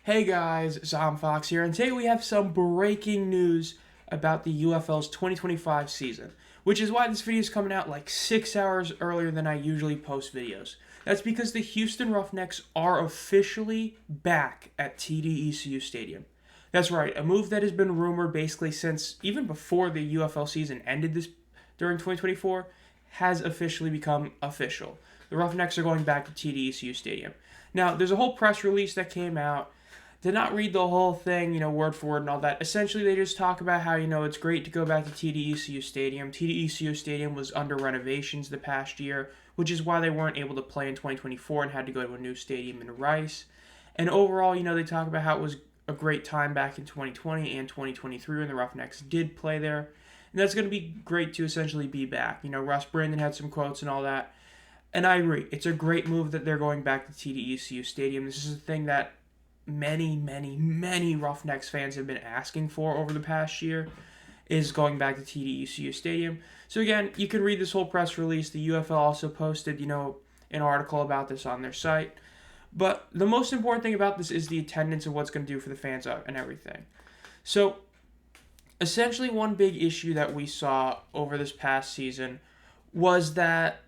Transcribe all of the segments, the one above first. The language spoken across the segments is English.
Hey guys, Fox here, and today we have some breaking news about the UFL's 2025 season, which is why this video is coming out like 6 hours earlier than I usually post videos. That's because the Houston Roughnecks are officially back at TDECU Stadium. That's right, a move that has been rumored basically since even before the UFL season ended during 2024 has officially become official. The Roughnecks are going back to TDECU Stadium. Now, there's a whole press release that came out. Did not read the whole thing, word for word and all that. Essentially, they just talk about how, it's great to go back to TDECU Stadium. TDECU Stadium was under renovations the past year, which is why they weren't able to play in 2024 and had to go to a new stadium in Rice. And overall, they talk about how it was a great time back in 2020 and 2023 when the Roughnecks did play there. And that's going to be great to essentially be back. Russ Brandon had some quotes and all that. And I agree. It's a great move that they're going back to TDECU Stadium. This is a thing that many Roughnecks fans have been asking for over the past year, is going back to TDECU Stadium. So again, you can read this whole press release. The UFL also posted, an article about this on their site. But the most important thing about this is the attendance and what's going to do for the fans and everything. So essentially one big issue that we saw over this past season was that,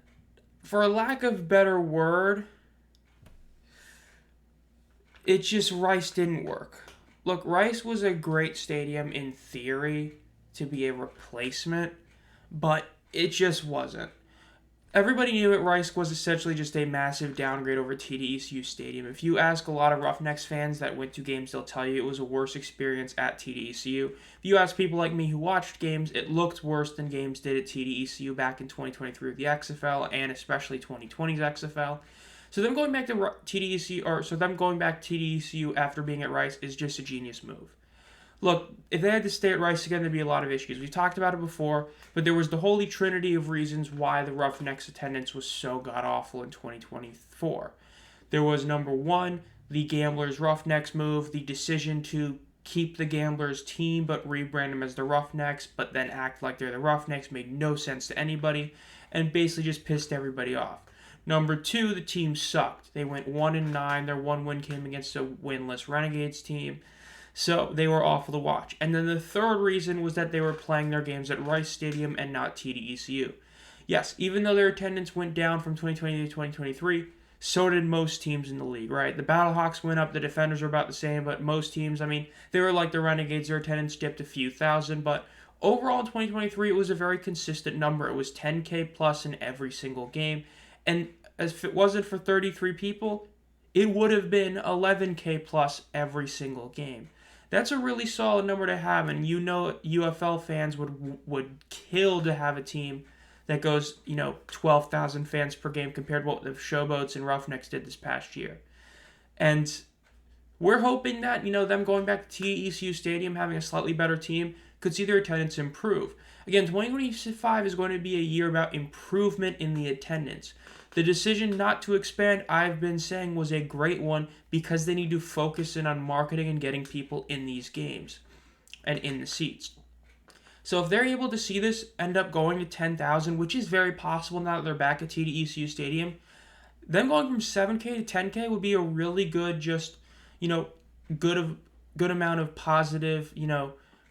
for a lack of better word, Rice didn't work. Look, Rice was a great stadium in theory to be a replacement, but it just wasn't. Everybody knew that Rice was essentially just a massive downgrade over TDECU Stadium. If you ask a lot of Roughnecks fans that went to games, they'll tell you it was a worse experience at TDECU. If you ask people like me who watched games, it looked worse than games did at TDECU back in 2023 with the XFL and especially 2020's XFL. So them going back to TDECU after being at Rice is just a genius move. Look, if they had to stay at Rice again, there'd be a lot of issues. We've talked about it before, but there was the holy trinity of reasons why the Roughnecks attendance was so god-awful in 2024. There was, number one, the Gamblers Roughnecks move, the decision to keep the Gamblers team but rebrand them as the Roughnecks, but then act like they're the Roughnecks, made no sense to anybody, and basically just pissed everybody off. Number two, the team sucked. They went 1-9. Their one win came against a winless Renegades team. So they were awful to watch. And then the third reason was that they were playing their games at Rice Stadium and not TDECU. Yes, even though their attendance went down from 2020 to 2023, so did most teams in the league, right? The Battlehawks went up, the Defenders were about the same, but most teams, they were like the Renegades, their attendance dipped a few thousand, but overall in 2023, it was a very consistent number. It was 10K plus in every single game. And if it wasn't for 33 people, it would have been 11K plus every single game. That's a really solid number to have, and UFL fans would kill to have a team that goes, 12,000 fans per game compared to what the Showboats and Roughnecks did this past year. And we're hoping that, them going back to TDECU Stadium, having a slightly better team, could see their attendance improve. Again, 2025 is going to be a year about improvement in the attendance. The decision not to expand, I've been saying, was a great one because they need to focus in on marketing and getting people in these games and in the seats. So if they're able to see this end up going to 10,000, which is very possible now that they're back at TDECU Stadium, them going from 7K to 10K would be a really good, good amount of positive,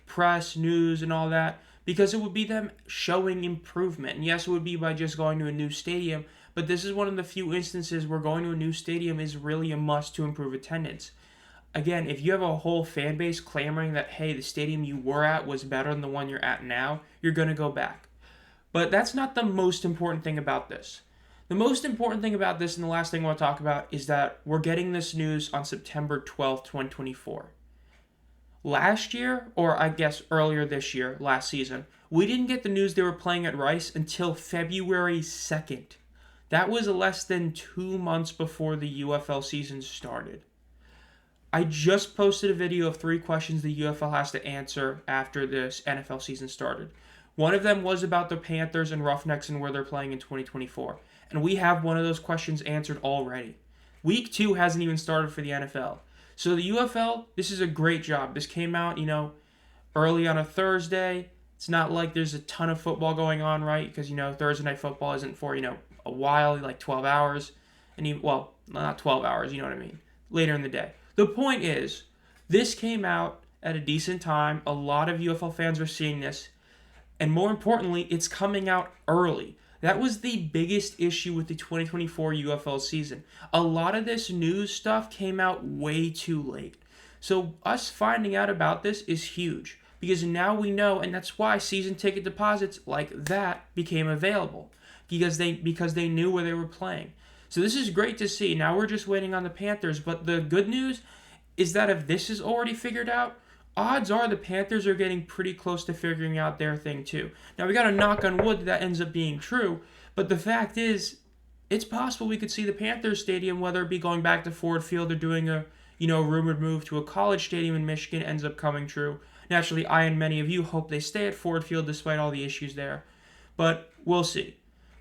press, news, and all that, because it would be them showing improvement. And yes, it would be by just going to a new stadium, but this is one of the few instances where going to a new stadium is really a must to improve attendance. Again, if you have a whole fan base clamoring that, hey, the stadium you were at was better than the one you're at now, you're going to go back. But that's not the most important thing about this. The most important thing about this, and the last thing I want to talk about, is that we're getting this news on September 12th, 2024. Last year, or I guess earlier this year, last season, we didn't get the news they were playing at Rice until February 2nd. That was less than 2 months before the UFL season started. I just posted a video of 3 questions the UFL has to answer after this NFL season started. One of them was about the Panthers and Roughnecks and where they're playing in 2024. And we have one of those questions answered already. Week 2 hasn't even started for the NFL. So the UFL, this is a great job. This came out, early on a Thursday. It's not like there's a ton of football going on, right? Because, Thursday night football isn't for, a while, like 12 hours. Not 12 hours, you know what I mean. Later in the day. The point is, this came out at a decent time. A lot of UFL fans are seeing this. And more importantly, it's coming out early. That was the biggest issue with the 2024 UFL season. A lot of this news stuff came out way too late. So us finding out about this is huge because now we know, and that's why season ticket deposits like that became available because they knew where they were playing. So this is great to see. Now we're just waiting on the Panthers, but the good news is that if this is already figured out, odds are the Panthers are getting pretty close to figuring out their thing too. Now we got to knock on wood that ends up being true, but the fact is, it's possible we could see the Panthers Stadium, whether it be going back to Ford Field or doing a rumored move to a college stadium in Michigan, ends up coming true. Naturally, I and many of you hope they stay at Ford Field despite all the issues there, but we'll see.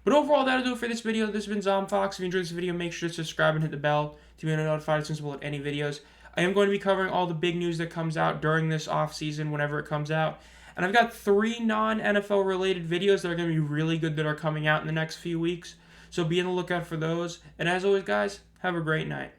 But overall, that'll do it for this video. This has been ZomFox. If you enjoyed this video, make sure to subscribe and hit the bell to be notified as soon as we upload any videos. I am going to be covering all the big news that comes out during this off-season whenever it comes out. And I've got 3 non-NFL related videos that are going to be really good that are coming out in the next few weeks. So be on the lookout for those. And as always, guys, have a great night.